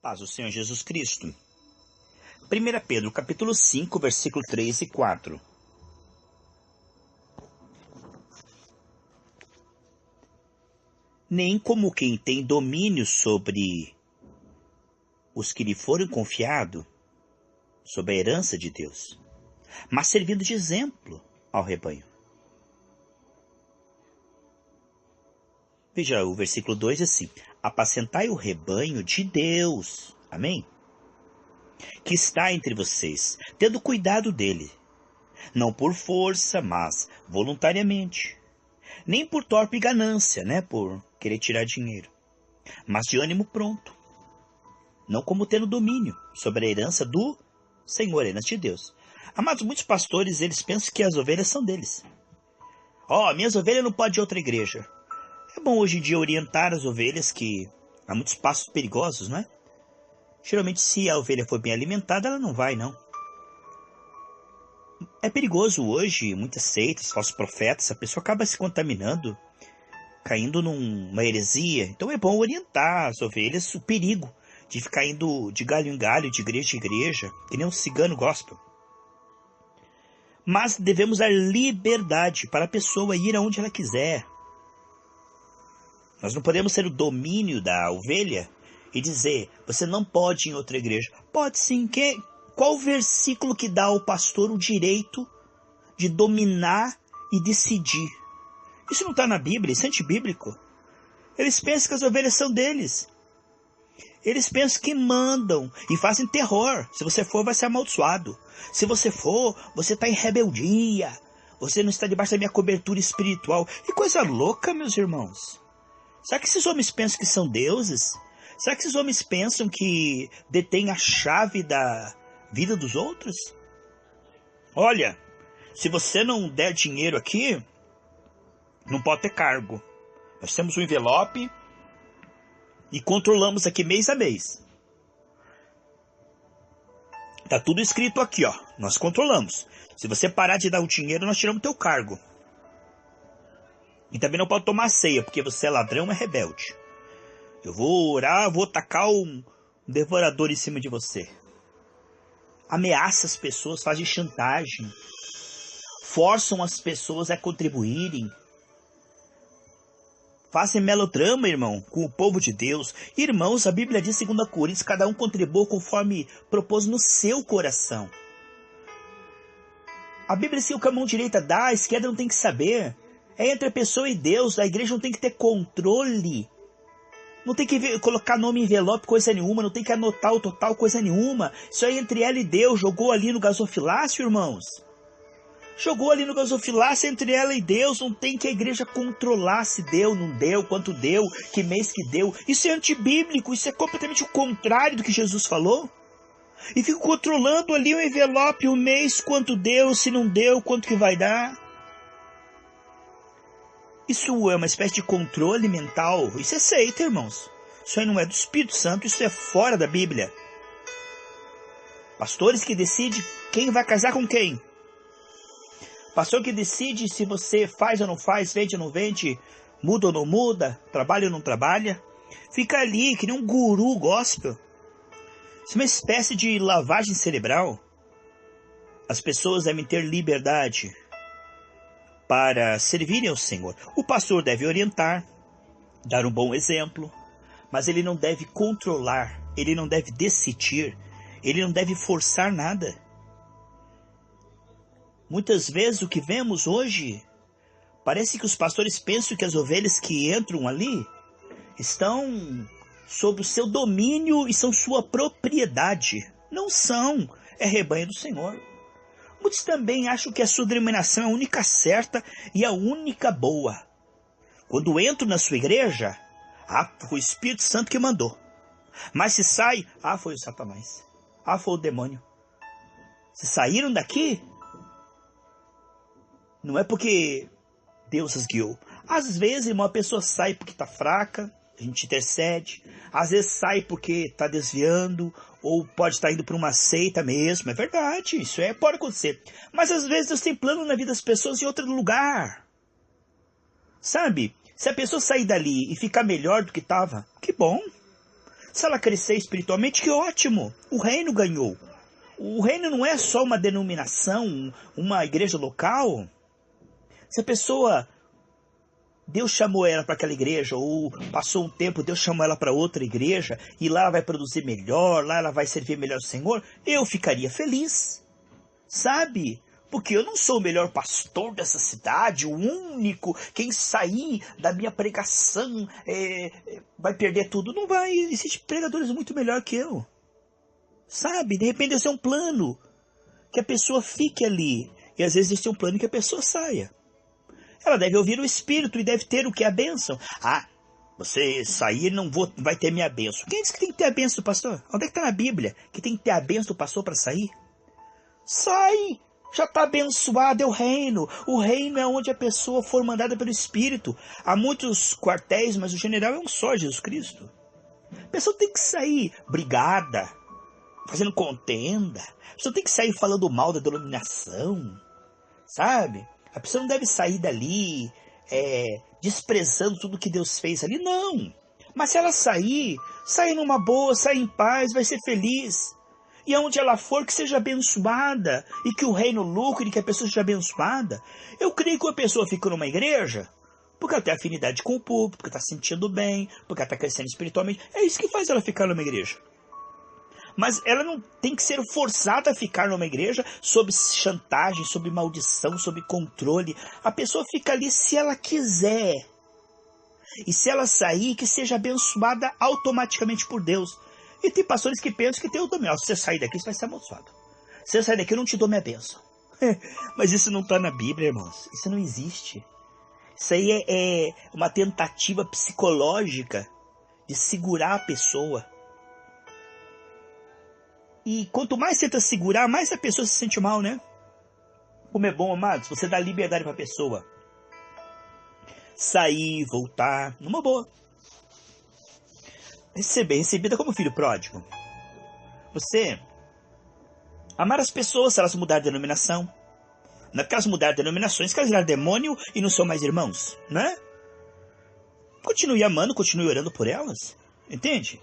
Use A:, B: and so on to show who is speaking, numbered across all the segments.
A: Paz do Senhor Jesus Cristo. 1 Pedro, capítulo 5, versículo 3 e 4. Nem como quem tem domínio sobre os que lhe foram confiados, sobre a herança de Deus, mas servindo de exemplo ao rebanho. Veja, o versículo 2 assim: apacentai o rebanho de Deus, amém? Que está entre vocês, tendo cuidado dele, não por força, mas voluntariamente, nem por torpe ganância, por querer tirar dinheiro, mas de ânimo pronto, não como tendo domínio sobre a herança do Senhor, a herança de Deus. Amados, muitos pastores, eles pensam que as ovelhas são deles. Minhas ovelhas não podem ir a outra igreja. É bom hoje em dia orientar as ovelhas, que há muitos passos perigosos, não é? Geralmente, se a ovelha for bem alimentada, ela não vai, não. É perigoso hoje, muitas seitas, falsos profetas, a pessoa acaba se contaminando, caindo numa heresia. Então é bom orientar as ovelhas o perigo de ficar indo de galho em galho, de igreja em igreja, que nem um cigano gospel. Mas devemos dar liberdade para a pessoa ir aonde ela quiser. Nós não podemos ter o domínio da ovelha e dizer, você não pode ir em outra igreja. Pode sim. Qual versículo que dá ao pastor o direito de dominar e decidir? Isso não está na Bíblia, isso é antibíblico. Eles pensam que as ovelhas são deles. Eles pensam que mandam e fazem terror. Se você for, vai ser amaldiçoado. Se você for, você está em rebeldia. Você não está debaixo da minha cobertura espiritual. Que coisa louca, meus irmãos. Será que esses homens pensam que são deuses? Será que esses homens pensam que detêm a chave da vida dos outros? Olha, se você não der dinheiro aqui, não pode ter cargo. Nós temos um envelope e controlamos aqui mês a mês. Tá tudo escrito aqui, nós controlamos. Se você parar de dar o dinheiro, nós tiramos teu cargo. E também não pode tomar ceia, porque você é ladrão e é rebelde. Eu vou orar, vou tacar um devorador em cima de você. Ameaça as pessoas, fazem chantagem. Forçam as pessoas a contribuírem. Fazem melodrama, irmão, com o povo de Deus. Irmãos, a Bíblia diz, 2 Coríntios, cada um contribua conforme propôs no seu coração. A Bíblia diz que o que a mão direita dá, a esquerda não tem que saber. É entre a pessoa e Deus. A igreja não tem que ter controle. Não tem que colocar nome em envelope, coisa nenhuma. Não tem que anotar o total, coisa nenhuma. Isso aí é entre ela e Deus. Jogou ali no gasofilácio, irmãos. Jogou ali no gasofilácio entre ela e Deus. Não tem que a igreja controlar se deu, não deu, quanto deu, que mês que deu. Isso é antibíblico. Isso é completamente o contrário do que Jesus falou. E fica controlando ali o envelope, o mês, quanto deu, se não deu, quanto que vai dar. Isso é uma espécie de controle mental. Isso é seita, irmãos. Isso aí não é do Espírito Santo, isso é fora da Bíblia. Pastores que decidem quem vai casar com quem. Pastor que decide se você faz ou não faz, vende ou não vende, muda ou não muda, trabalha ou não trabalha. Fica ali, que nem um guru gospel. Isso é uma espécie de lavagem cerebral. As pessoas devem ter liberdade para servirem ao Senhor. O pastor deve orientar, dar um bom exemplo, mas ele não deve controlar, ele não deve decidir, ele não deve forçar nada. Muitas vezes o que vemos hoje, parece que os pastores pensam que as ovelhas que entram ali estão sob o seu domínio e são sua propriedade. Não são, é rebanho do Senhor. Muitos também acham que a sua denominação é a única certa e a única boa. Quando entro na sua igreja, foi o Espírito Santo que mandou. Mas se sai, foi o Satanás. Foi o demônio. Se saíram daqui, não é porque Deus as guiou. Às vezes, uma pessoa sai porque está fraca, a gente intercede. Às vezes sai porque está desviando, ou pode estar indo para uma seita mesmo. É verdade, isso pode acontecer. Mas às vezes Deus tem plano na vida das pessoas em outro lugar. Sabe? Se a pessoa sair dali e ficar melhor do que estava, que bom. Se ela crescer espiritualmente, que ótimo, o reino ganhou. O reino não é só uma denominação, uma igreja local. Se a pessoa, Deus chamou ela para aquela igreja, ou passou um tempo, Deus chamou ela para outra igreja, e lá ela vai produzir melhor, lá ela vai servir melhor ao Senhor, eu ficaria feliz, sabe? Porque eu não sou o melhor pastor dessa cidade, o único, quem sair da minha pregação vai perder tudo. Não vai, existem pregadores muito melhor que eu, sabe? De repente esse é um plano, que a pessoa fique ali, e às vezes esse é um plano que a pessoa saia. Ela deve ouvir o Espírito e deve ter o que é a bênção. Ah, você sair não vai ter minha bênção. Quem disse que tem que ter a bênção do pastor? Onde é que está na Bíblia que tem que ter a bênção do pastor para sair? Sai! Já está abençoado, é o reino. O reino é onde a pessoa for mandada pelo Espírito. Há muitos quartéis, mas o general é um só, Jesus Cristo. A pessoa tem que sair brigada, fazendo contenda. A pessoa tem que sair falando mal da denominação, sabe? A pessoa não deve sair dali desprezando tudo que Deus fez ali, não. Mas se ela sair numa boa, sair em paz, vai ser feliz. E aonde ela for, que seja abençoada, e que o reino lucre, e que a pessoa seja abençoada. Eu creio que a pessoa fica numa igreja porque ela tem afinidade com o público, porque está se sentindo bem, porque ela está crescendo espiritualmente. É isso que faz ela ficar numa igreja. Mas ela não tem que ser forçada a ficar numa igreja sob chantagem, sob maldição, sob controle. A pessoa fica ali se ela quiser. E se ela sair, que seja abençoada automaticamente por Deus. E tem pastores que pensam que tem o domínio. Se você sair daqui, você vai ser abençoado. Se você sair daqui, eu não te dou minha bênção. Mas isso não está na Bíblia, irmãos. Isso não existe. Isso aí é uma tentativa psicológica de segurar a pessoa. E quanto mais tenta segurar, mais a pessoa se sente mal, né? Como é bom, amados, você dá liberdade para a pessoa sair, voltar, numa boa. Recebida como filho pródigo. Você amar as pessoas se elas mudarem de denominação. Não é porque elas mudarem de denominações que elas viraram demônio e não são mais irmãos, né? Continue amando, continue orando por elas, entende?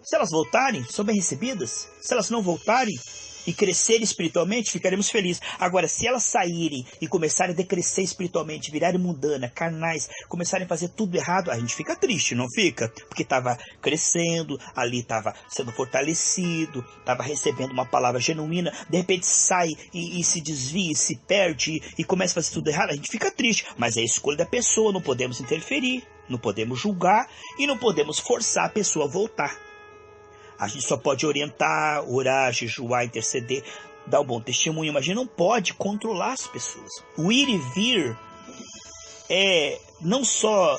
A: Se elas voltarem, são bem recebidas. Se elas não voltarem e crescerem espiritualmente, ficaremos felizes. Agora, se elas saírem e começarem a decrescer espiritualmente, virarem mundanas, carnais, começarem a fazer tudo errado, a gente fica triste, não fica? Porque estava crescendo, ali estava sendo fortalecido, estava recebendo uma palavra genuína, de repente sai e se desvia, se perde e começa a fazer tudo errado, a gente fica triste. Mas é a escolha da pessoa, não podemos interferir, não podemos julgar e não podemos forçar a pessoa a voltar. A gente só pode orientar, orar, jejuar, interceder, dar um bom testemunho, mas a gente não pode controlar as pessoas. O ir e vir é não só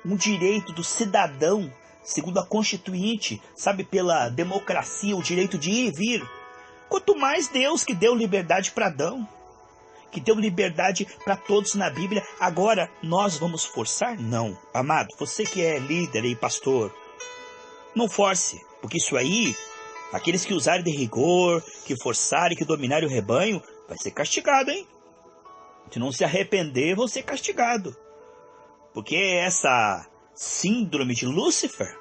A: um direito do cidadão, segundo a Constituinte, sabe, pela democracia, o direito de ir e vir. Quanto mais Deus que deu liberdade para Adão, que deu liberdade para todos na Bíblia, agora nós vamos forçar? Não. Amado, você que é líder e pastor, não force. Porque isso aí, aqueles que usarem de rigor, que forçarem, que dominarem o rebanho, vai ser castigado, hein? Se não se arrepender, vão ser castigado. Porque essa síndrome de Lúcifer,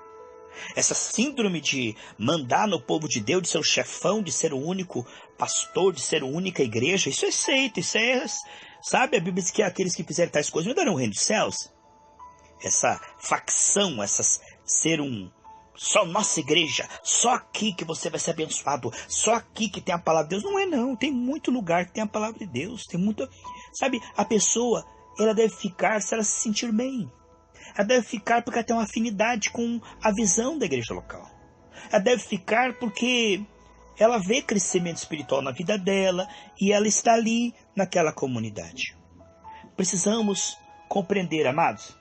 A: essa síndrome de mandar no povo de Deus, de ser o chefão, de ser o único pastor, de ser a única igreja, isso é seita, isso é... Sabe, a Bíblia diz que aqueles que fizerem tais coisas não darão o reino dos céus. Essa facção, ser só nossa igreja, só aqui que você vai ser abençoado, só aqui que tem a palavra de Deus. Não é não, tem muito lugar que tem a palavra de Deus, tem muito... Sabe, a pessoa, ela deve ficar se ela se sentir bem. Ela deve ficar porque ela tem uma afinidade com a visão da igreja local. Ela deve ficar porque ela vê crescimento espiritual na vida dela e ela está ali naquela comunidade. Precisamos compreender, amados,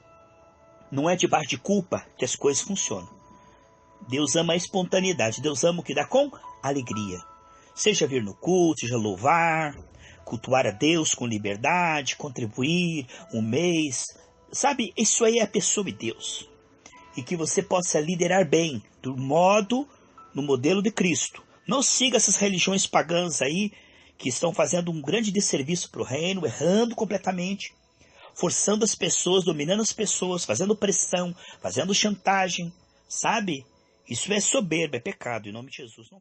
A: não é debaixo de culpa que as coisas funcionam. Deus ama a espontaneidade, Deus ama o que dá com alegria. Seja vir no culto, seja louvar, cultuar a Deus com liberdade, contribuir um mês. Sabe, isso aí é a pessoa de Deus. E que você possa liderar bem, no modelo de Cristo. Não siga essas religiões pagãs aí, que estão fazendo um grande desserviço para o reino, errando completamente, forçando as pessoas, dominando as pessoas, fazendo pressão, fazendo chantagem, sabe? Isso é soberba, é pecado, em nome de Jesus. Não